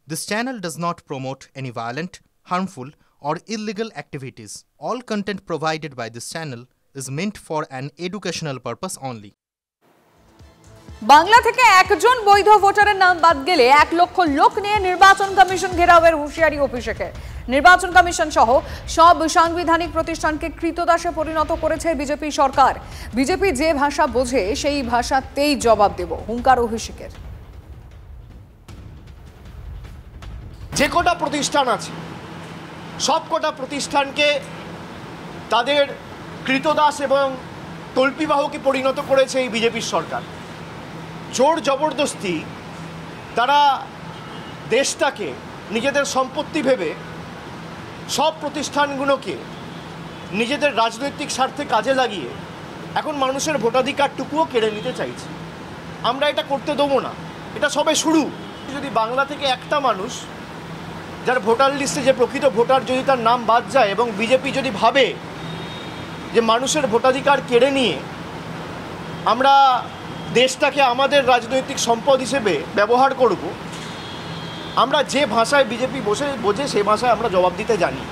This channel does not promote any violent, harmful, or illegal activities. All content provided by this channel is meant for an educational purpose only. Bangla থেকে একজন বৈধ ভোটারের নাম বাদ গেলে 1 লক্ষ লোক নিয়ে নির্বাচন কমিশন ঘেরাওয়ের হুঁশিয়ারি অভিষেকের। নির্বাচন কমিশন সহ সব সাংবিধানিক প্রতিষ্ঠানকে কৃতদাসে পরিণত করেছে বিজেপি সরকার। বিজেপি যে ভাষা বোঝে সেই ভাষাতেই জবাব দেব, হুঙ্কার অভিষেকের। যে কটা প্রতিষ্ঠান আছে সব কটা প্রতিষ্ঠানকে তাদের কৃতদাস এবং তল্পিবাহকে পরিণত করেছে এই বিজেপির সরকার। জোর জবরদস্তি তারা দেশটাকে নিজেদের সম্পত্তি ভেবে সব প্রতিষ্ঠানগুলোকে নিজেদের রাজনৈতিক স্বার্থে কাজে লাগিয়ে এখন মানুষের ভোটাধিকারটুকুও কেড়ে নিতে চাইছে। আমরা এটা করতে দেবো না, এটা সবে শুরু। যদি বাংলা থেকে একটা মানুষ যার ভোটার লিস্টে যে প্রকৃত ভোটার যদি তার নাম বাদ যায় এবং বিজেপি যদি ভাবে যে মানুষের ভোটাধিকার কেড়ে নিয়ে আমরা দেশটাকে আমাদের রাজনৈতিক সম্পদ হিসেবে ব্যবহার করব, আমরা যে ভাষায় বিজেপি বোঝে সেই ভাষায় আমরা জবাব দিতে জানি।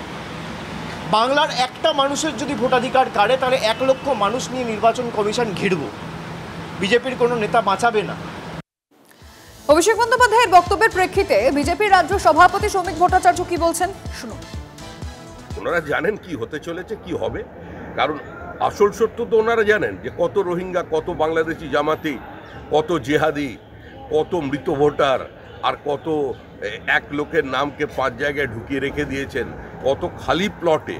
বাংলার একটা মানুষের যদি ভোটাধিকার কাড়ে তাহলে 1 লক্ষ মানুষ নিয়ে নির্বাচন কমিশন ঘিরব, বিজেপির কোনো নেতা বাঁচাবে না। অভিষেক বন্দ্যোপাধ্যায়ের বক্তব্যের প্রেক্ষিতে বিজেপির রাজ্য সভাপতি শ্রমিক ভট্টাচার্য কি বলছেন শুনুন। ওনারা জানেন কি হতে চলেছে, কি হবে, কারণ আসল সত্য তো ওনারা জানেন যে কত রোহিঙ্গা, কত বাংলাদেশি জামাতি, কত জেহাদি, কত মৃত ভোটার, আর কত 1 লোকের নামকে 5 জায়গায় ঢুকিয়ে রেখে দিয়েছেন, কত খালি প্লটে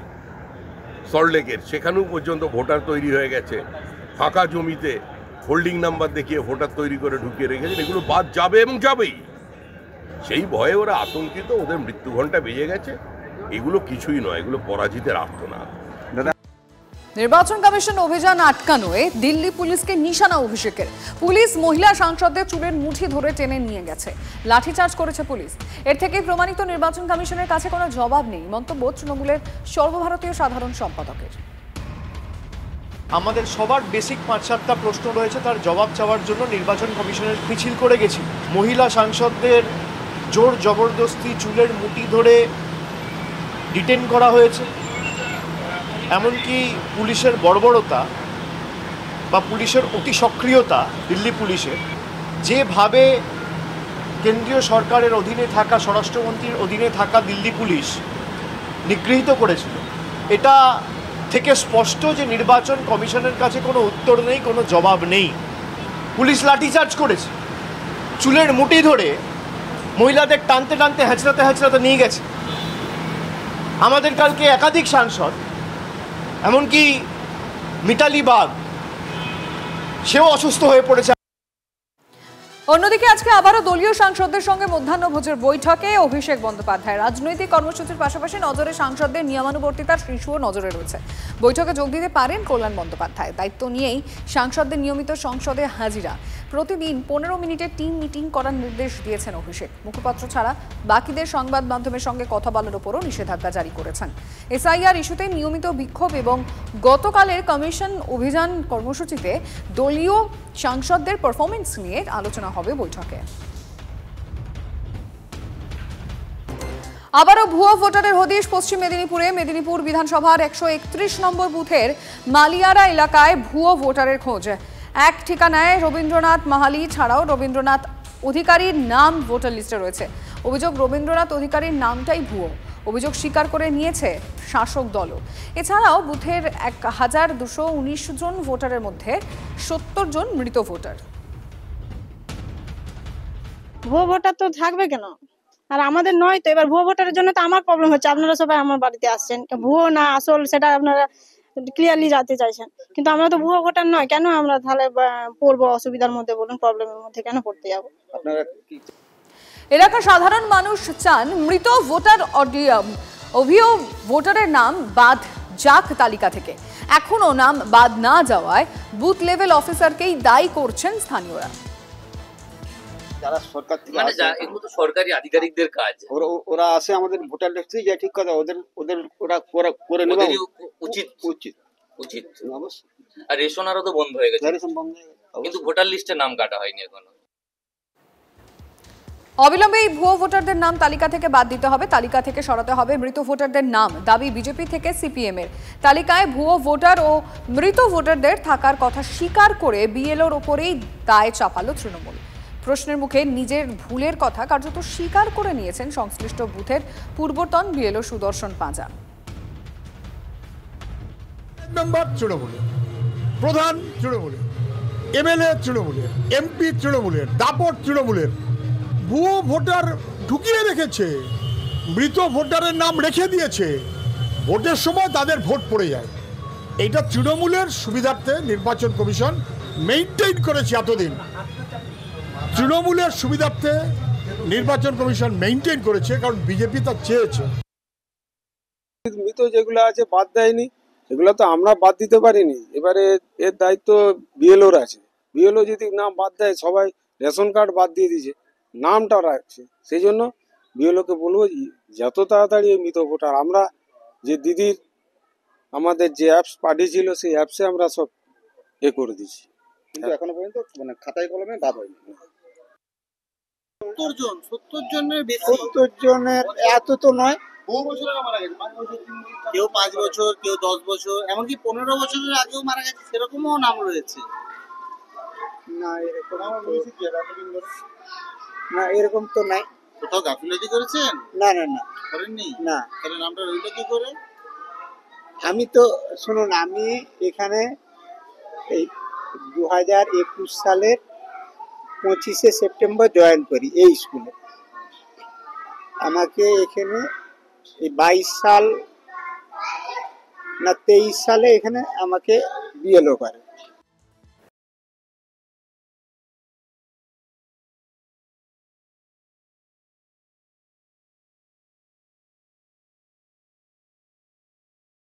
সল্টলেকের সেখানেও পর্যন্ত ভোটার তৈরি হয়ে গেছে, ফাঁকা জমিতে হোল্ডিং নাম্বার দেখিয়ে ভোটার তৈরি করে ঢুকিয়ে রেখেছেন। এগুলো বাদ যাবে এবং যাবেই, সেই ভয়ে ওরা আতঙ্কিত, ওদের মৃত্যু ঘণ্টা বেজে গেছে। এগুলো কিছুই নয়, এগুলো পরাজিতের আর্তনাদ। নির্বাচন কমিশন অভিযান আটকানোয় দিল্লি পুলিশকে নিশানা অভিষেকের। পুলিশ মহিলা সাংসদদের চুলের মুঠি ধরে টেনে নিয়ে গেছে, লাঠিচার্জ করেছে পুলিশ। এর থেকেই প্রমাণিত নির্বাচন কমিশনের কাছে কোনো জবাব নেই, মন্তব্য তৃণমূলের সর্বভারতীয় সাধারণ সম্পাদকের। আমাদের সবার বেসিক 5-7টা প্রশ্ন রয়েছে, তার জবাব চাওয়ার জন্য নির্বাচন কমিশনের মিছিল করে গেছি। মহিলা সাংসদদের জোর জবরদস্তি চুলের মুঠি ধরে ডিটেন করা হয়েছে, এমনকি পুলিশের বর্বরতা বা পুলিশের অতি সক্রিয়তা, দিল্লি পুলিশের যেভাবে কেন্দ্রীয় সরকারের অধীনে থাকা, স্বরাষ্ট্রমন্ত্রীর অধীনে থাকা দিল্লি পুলিশ নিগৃহীত করেছিল, এটা থেকে স্পষ্ট যে নির্বাচন কমিশনের কাছে কোনো উত্তর নেই, কোনো জবাব নেই। পুলিশ লাঠিচার্জ করেছে, চুলের মুঠি ধরে মহিলাদের টানতে টানতে হেঁচড়াতে নিয়ে গেছে। আমাদের কালকে একাধিক সাংসদ, এমনকি মিতালি বাগ, সেও অসুস্থ হয়ে পড়েছে। অন্যদিকে আজকে আবারও দলীয় সাংসদদের সঙ্গে মধ্যাহ্নভোজের বৈঠকে অভিষেক বন্দ্যোপাধ্যায়। রাজনৈতিক কর্মসূচির পাশাপাশি নজরে সাংসদদের নিয়মানুবর্তিতার শিশুও নজরে রয়েছে। বৈঠকে যোগ দিতে পারেন কল্যাণ বন্দ্যোপাধ্যায়। দায়িত্ব নিয়েই সাংসদদের নিয়মিত সংসদে হাজিরা, প্রতিদিন 15 মিনিটের টিম মিটিং করার নির্দেশ দিয়েছেন অভিষেক। মুখপাত্র ছাড়া বাকিদের সংবাদ মাধ্যমের সঙ্গে কথা বলার উপরও নিষেধাজ্ঞা জারি করেছেন। এসআইআর ইস্যুতে নিয়মিত বিক্ষোভ এবং গতকালের কমিশন অভিযান কর্মসূচিতে দলীয় সাংসদদের পারফরমেন্স নিয়ে আলোচনা হবে বৈঠকে। আবারও ভুয়ো ভোটারের হদিশ পশ্চিম মেদিনীপুরে। মেদিনীপুর বিধানসভার 131 নম্বর বুথের মালিয়ারা এলাকায় ভুয়ো ভোটারের খোঁজ। এক ঠিকানায় রবীন্দ্রনাথ মাহালি ছাড়াও রবীন্দ্রনাথ অধিকারীর নাম ভোটার লিস্টে রয়েছে। অভিযোগ, রবীন্দ্রনাথ অধিকারীর নামটাই ভুয়ো। অভিযোগ স্বীকার করে নিয়েছে শাসক দলও। এছাড়াও বুথের 1219 জন ভোটারের মধ্যে 70 জন মৃত ভোটার। ভুয়ো ভোটার তো থাকবে কেন, আর আমাদের নয় তো। এবার ভুয়ো ভোটারের জন্য তো আমার প্রবলেম হচ্ছে। আপনারা সবাই আমার বাড়িতে আসছেন, ভুয়ো না আসল সেটা আপনারা ক্লিয়ারলি জানতে চাইছেন, কিন্তু আমরা তো ভুয়ো ভোটার নয়। কেন আমরা তাহলে পড়বো অসুবিধার মধ্যে, বলুন, প্রবলেমের মধ্যে কেন পড়তে যাবো? এলাকার সাধারণ মানুষ চান মৃত ভোটার অভিয় ভোটারের নাম বাদ যাক তালিকা থেকে। এখনো নাম বাদ না যাওয়ায় বুথ লেভেল অফিসারকেই দায়ী করছেন স্থানীয়রা। যারা সরকার থেকে মানে এগুলো তো সরকারি আধিকারিকদের কাজ, ওরা আসে আমাদের ভোটার লিস্টে যায়, ঠিক কথা, ওদের ওরা করে নেওয়া উচিত উচিত উচিত অবশ্যই। আর রেশন আরও তো বন্ধ হয়ে গেছে, কিন্তু ভোটার লিস্টে নাম কাটা হয়নি এখনো। অবিলম্বে এই ভুয়ো ভোটারদের নাম তালিকা থেকে বাদ দিতে হবে, তালিকা থেকে সরাতে হবে মৃত ভোটারদের নাম, দাবি বিজেপি থেকে সিপিএম এর। তালিকায় ভুয়ো ভোটার ও মৃত ভোটারদের থাকার কথা স্বীকার করে বিএলওর ওপরেই দায় চাপালো তৃণমূল। প্রশ্নের মুখে নিজের ভুলের কথা কার্যত স্বীকার করে নিয়েছেন সংশ্লিষ্ট বুথের পূর্বতন বিএলও সুদর্শন পাঁজা। মেম্বার তৃণমূলের, প্রধান তৃণমূলের, এমএলএ তৃণমূলের, এমপি তৃণমূলের, দাপট তৃণমূলের, ভুয়ো ভোটার ঢুকিয়ে রেখেছে, মৃত ভোটারের নাম রেখে দিয়েছে, ভোটের সময় তাদের ভোট পড়ে যায়। এটা তৃণমূলের সুবিধার্থে নির্বাচন কমিশন মেইনটেইন করেছে এতদিন। তৃণমূলের সুবিধার্থে নির্বাচন কমিশন মেইনটেইন করেছে, কারণ বিজেপি তা চেয়েছে। মৃত যেগুলো আছে বাদ দেয়নি, এগুলো তো আমরা বাদ দিতে পারিনি। এবারে এর দায়িত্ব বিএলওর আছে। বিএলও যদি নাম বাদ দেয়, সবাই রেশন কার্ড বাদ দিয়ে দিয়েছে, নামটা রাখছে। সেই জন্য বিএলওকে বলবো যত তাড়াতাড়ি এই মৃত ভোটার, আমরা যে দিদির আমাদের যে অ্যাপস পাঠিয়েছিল সেই অ্যাপসে আমরা সব করে দিচ্ছি, কিন্তু এখনো পর্যন্ত মানে খাতায় কলমে বাদ হয়নি। 70 জনের বেশি। 70 জনের এত তো নয়, কেউ 5 বছর, কেউ 10 বছর, এমনকি 15 বছরের আগেও মারা গেছে, সেরকমও নাম রয়েছে। না এরকম না, এরকম তো নাই। কোথাও গাফিলতি করেছেন? না না না, করেননি? না। তাহলে নামটা রইল কি করে? আমি তো শুনুন, আমি এখানে এই 2021 সালের 25শে সেপ্টেম্বর জয়েন করি এই স্কুলে। আমাকে এখানে এই 22 সাল না 23 সালে এখানে আমাকে বিএলও করে।